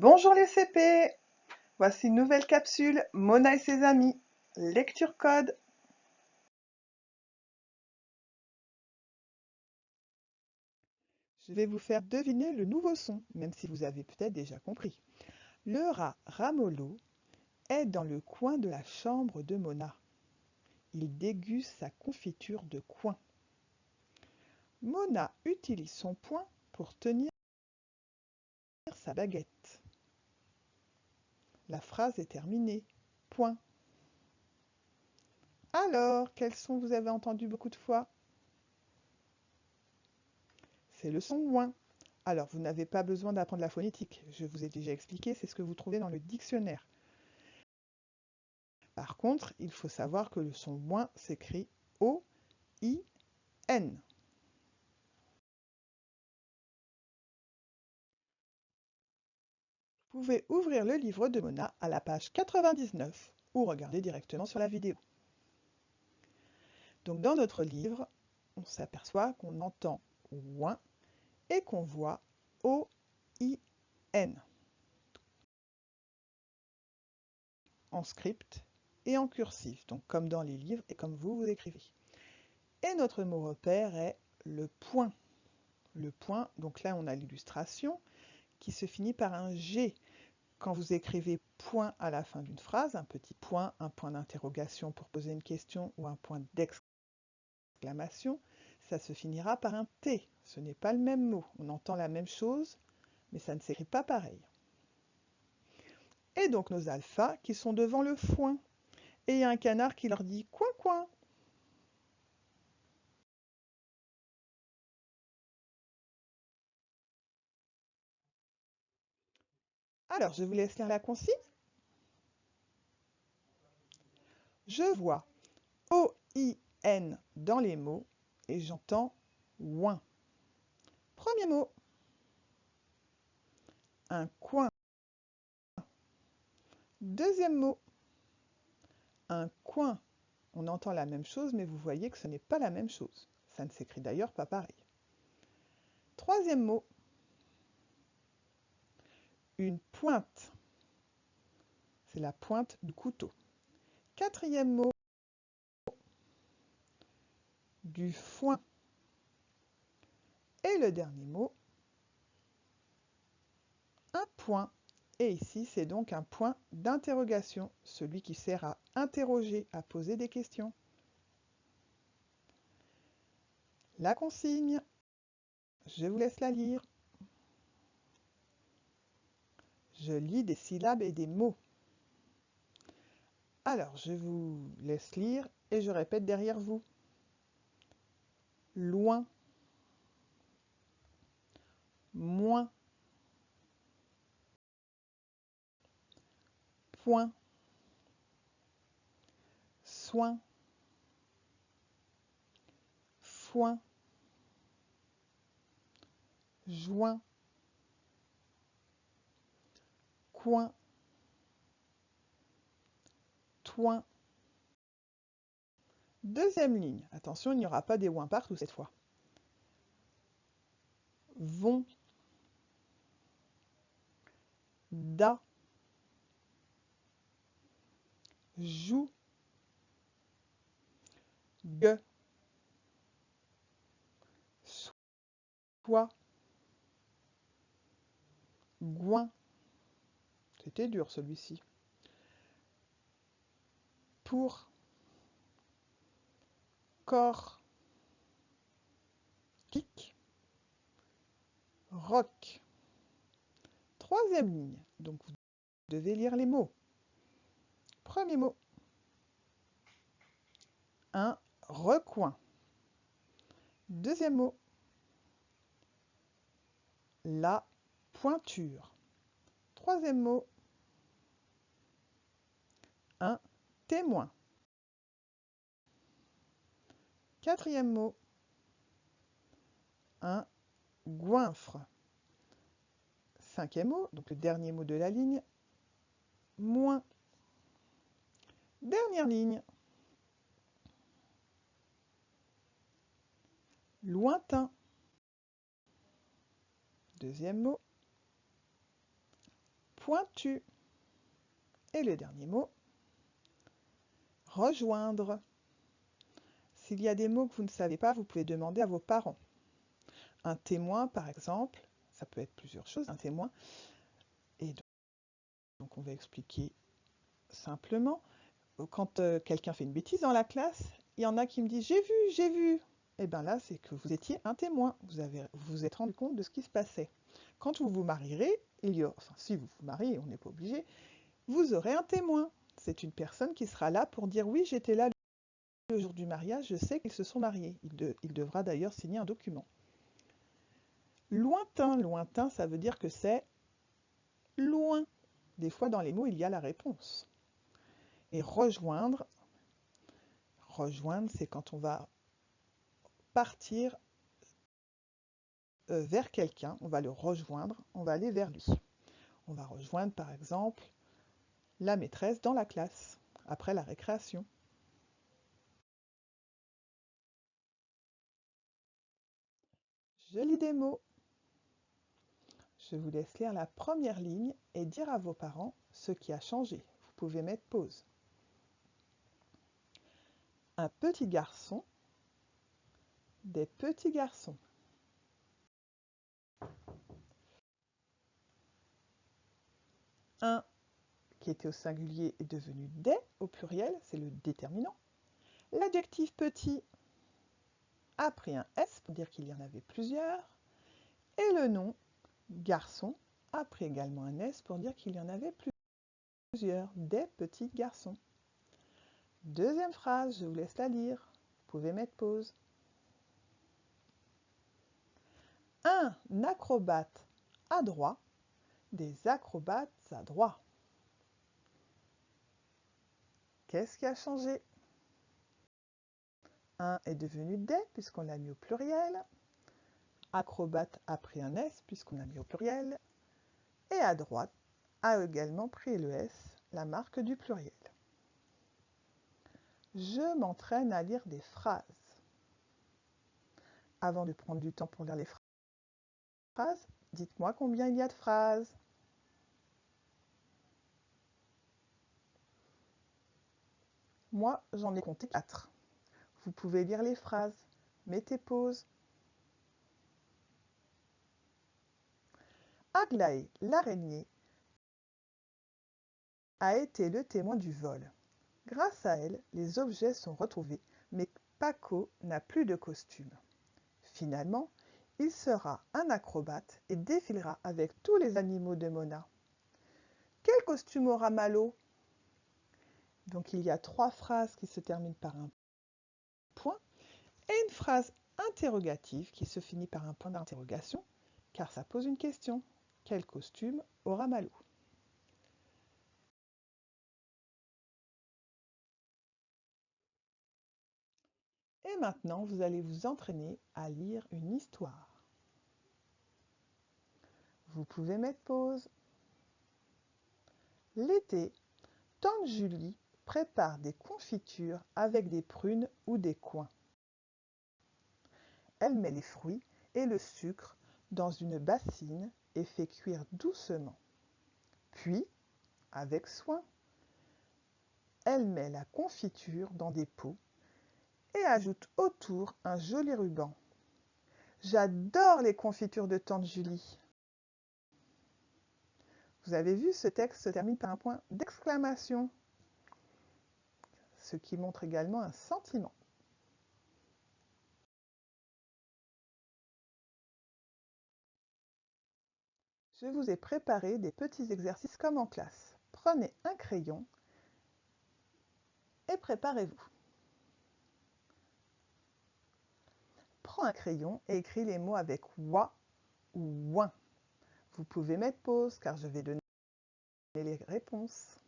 Bonjour les CP, voici une nouvelle capsule Mona et ses amis. Lecture code. Je vais vous faire deviner le nouveau son, même si vous avez peut-être déjà compris. Le rat Ramolo est dans le coin de la chambre de Mona. Il déguste sa confiture de coin. Mona utilise son poing pour tenir sa baguette. La phrase est terminée. Point. Alors, quel son vous avez entendu beaucoup de fois? C'est le son ouin. Alors, vous n'avez pas besoin d'apprendre la phonétique. Je vous ai déjà expliqué, c'est ce que vous trouvez dans le dictionnaire. Par contre, il faut savoir que le son ouin s'écrit O-I-N. Vous pouvez ouvrir le livre de Mona à la page 99 ou regarder directement sur la vidéo. Donc dans notre livre, on s'aperçoit qu'on entend ouin et qu'on voit O-I-N en script et en cursif, donc comme dans les livres et comme vous écrivez. Et notre mot repère est le point. Le point, donc là on a l'illustration qui se finit par un G. Quand vous écrivez point à la fin d'une phrase, un petit point, un point d'interrogation pour poser une question ou un point d'exclamation, ça se finira par un T. Ce n'est pas le même mot. On entend la même chose, mais ça ne s'écrit pas pareil. Et donc nos alphas qui sont devant le foin. Et il y a un canard qui leur dit coin coin. Alors je vous laisse lire la consigne. Je vois O-I-N dans les mots et j'entends ouin. Premier mot, un coin. Deuxième mot, un coin. On entend la même chose, mais vous voyez que ce n'est pas la même chose. Ça ne s'écrit d'ailleurs pas pareil. Troisième mot, une pointe. C'est la pointe du couteau. Quatrième mot, du foin. Et le dernier mot, un point. Et ici, c'est donc un point d'interrogation, celui qui sert à interroger, à poser des questions. La consigne, je vous laisse la lire. Je lis des syllabes et des mots. Alors, je vous laisse lire et je répète derrière vous. Loin, moins, point, soin, foin, joint, coin, toin. Deuxième ligne. Attention, il n'y aura pas des ouins partout cette fois. Vont, da, joue, gue, soit, goin. C'était dur celui-ci. Pour, corps, kick, rock. Troisième ligne. Donc vous devez lire les mots. Premier mot. Un recoin. Deuxième mot. La pointure. Troisième mot. Un témoin. Quatrième mot. Un goinfre. Cinquième mot, donc le dernier mot de la ligne. Moins. Dernière ligne. Lointain. Deuxième mot. pointu. Et le dernier mot, rejoindre. S'il y a des mots que vous ne savez pas, vous pouvez demander à vos parents. Un témoin, par exemple, ça peut être plusieurs choses, un témoin. Et donc on va expliquer simplement. Quand quelqu'un fait une bêtise dans la classe, il y en a qui me disent « j'ai vu, j'ai vu ». Et bien là, c'est que vous étiez un témoin, vous vous êtes rendu compte de ce qui se passait. Quand vous vous marierez, enfin si vous vous mariez, on n'est pas obligé, vous aurez un témoin. C'est une personne qui sera là pour dire « oui, j'étais là le jour du mariage, je sais qu'ils se sont mariés ». Il devra d'ailleurs signer un document. Lointain, lointain, ça veut dire que c'est loin. Des fois, dans les mots, il y a la réponse. Et rejoindre, c'est quand on va partir vers quelqu'un, on va le rejoindre, on va aller vers lui. On va rejoindre, par exemple, la maîtresse dans la classe, après la récréation. Je lis des mots. Je vous laisse lire la première ligne et dire à vos parents ce qui a changé. Vous pouvez mettre pause. Un petit garçon, des petits garçons. Un qui était au singulier est devenu des au pluriel, c'est le déterminant. L'adjectif petit a pris un S pour dire qu'il y en avait plusieurs. Et le nom garçon a pris également un S pour dire qu'il y en avait plusieurs, des petits garçons. Deuxième phrase, je vous laisse la lire. Vous pouvez mettre pause. Un acrobate adroit, des acrobates adroits. Qu'est-ce qui a changé? Un est devenu des puisqu'on l'a mis au pluriel. Acrobate a pris un S puisqu'on l'a mis au pluriel. Et adroite a également pris le S, la marque du pluriel. Je m'entraîne à lire des phrases. Avant de prendre du temps pour lire les phrases, dites-moi combien il y a de phrases. Moi, j'en ai compté 4. Vous pouvez lire les phrases. Mettez pause. Aglaé, l'araignée, a été le témoin du vol. Grâce à elle, les objets sont retrouvés, mais Paco n'a plus de costume. Finalement, il sera un acrobate et défilera avec tous les animaux de Mona. Quel costume aura Malo? Donc il y a 3 phrases qui se terminent par un point et une phrase interrogative qui se finit par un point d'interrogation, car ça pose une question. Quel costume aura Malo? Et maintenant, vous allez vous entraîner à lire une histoire. Vous pouvez mettre pause. L'été, tante Julie prépare des confitures avec des prunes ou des coings. Elle met les fruits et le sucre dans une bassine et fait cuire doucement. Puis, avec soin, elle met la confiture dans des pots et ajoute autour un joli ruban. J'adore les confitures de tante Julie. Vous avez vu, ce texte se termine par un point d'exclamation, ce qui montre également un sentiment. Je vous ai préparé des petits exercices comme en classe. Prenez un crayon et préparez-vous. Prends un crayon et écris les mots avec wa ou ouin. Vous pouvez mettre pause car je vais donner les réponses.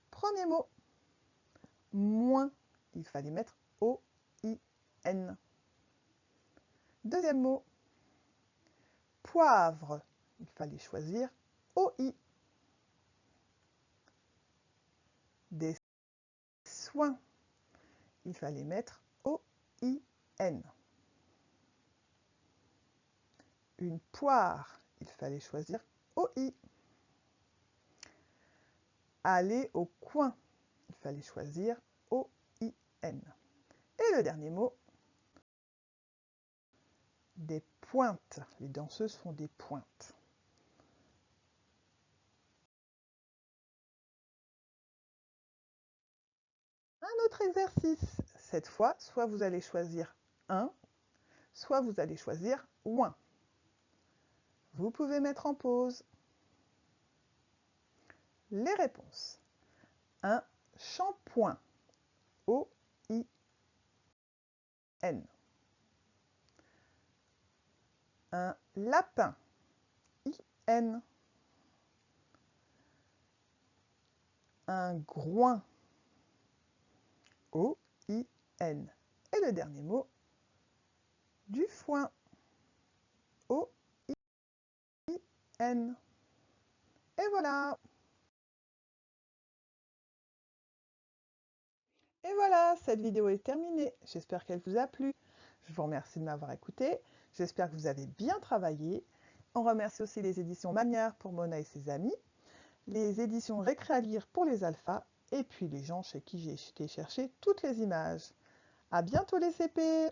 Premier mot, moins. Il fallait mettre O-I-N. Deuxième mot, poivre. Il fallait choisir O-I. Des soins. Il fallait mettre O-I-N. Une poire. Il fallait choisir OI. Aller au coin. Il fallait choisir OIN. Et le dernier mot, des pointes. Les danseuses font des pointes. Un autre exercice. Cette fois, soit vous allez choisir un, soit vous allez choisir ouin. Vous pouvez mettre en pause. Les réponses. Un shampoing. O-I-N. Un lapin. I-N. Un groin. O-I-N. Et le dernier mot, du foin. O-I-N. Et voilà. Et voilà, cette vidéo est terminée. J'espère qu'elle vous a plu. Je vous remercie de m'avoir écouté. J'espère que vous avez bien travaillé. On remercie aussi les éditions Manière pour Mona et ses amis, les éditions Récré à lire pour les alphas, et puis les gens chez qui j'ai été chercher toutes les images. À bientôt les CP!